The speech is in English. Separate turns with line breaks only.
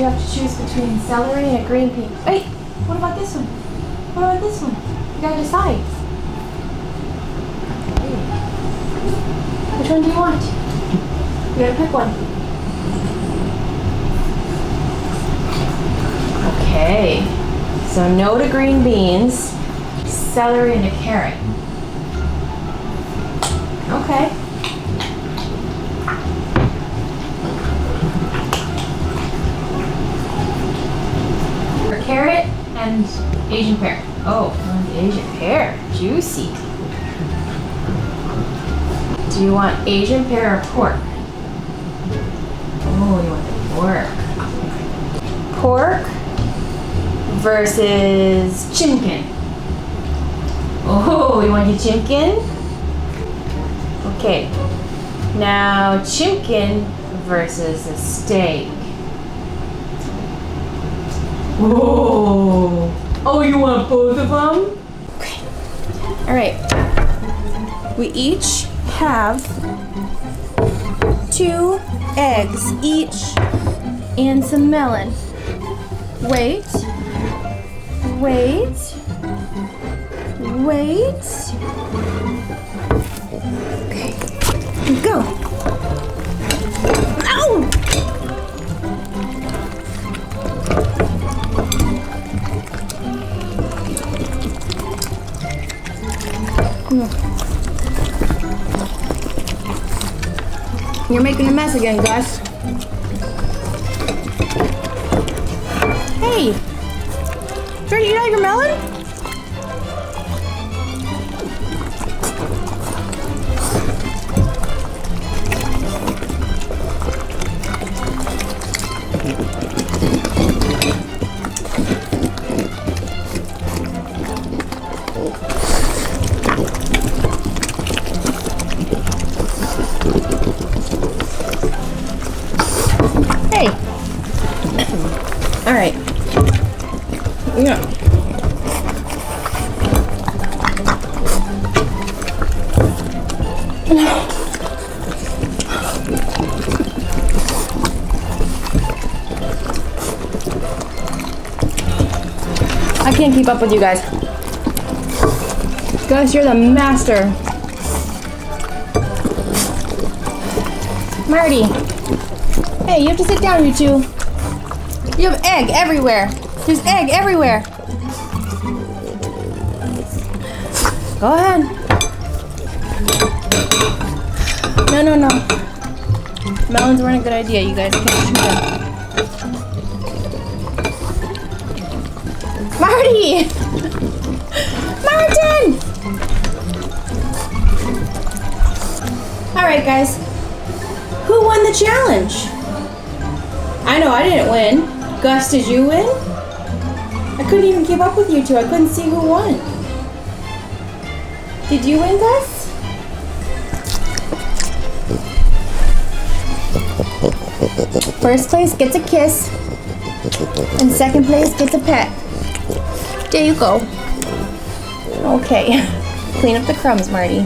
have to choose between celery and a green pea. Wait, what about this one? What about this one? You gotta decide. Which one do you want? You gotta pick one. Okay, so no to green beans, celery and a carrot. Okay. For carrot and Asian pear. Oh, Asian pear, juicy. Do you want Asian pear or pork? Oh, you want the pork. Pork versus chimkin. Oh, you want your chimkin? Okay. Now, chimkin versus a steak. Oh. Oh, you want both of them? Okay. All right. We each have 2 eggs each and some melon. Wait. Wait. Wait. Okay. Go. Ow! You're making a mess again, Gus. Hey! Trying to eat all your melon? Hey! All right. Yeah. I can't keep up with you guys. Gus, you're the master. Marty. Hey, you have to sit down, you two. You have egg everywhere. There's egg everywhere. Go ahead. No. Melons weren't a good idea. You guys can't chew them. Marty! Martin! Alright, guys. Who won the challenge? I know I didn't win. Gus, did you win? I couldn't even keep up with you two. I couldn't see who won. Did you win, Gus? First place gets a kiss, and second place gets a pet. There you go. Okay. Clean up the crumbs, Marty.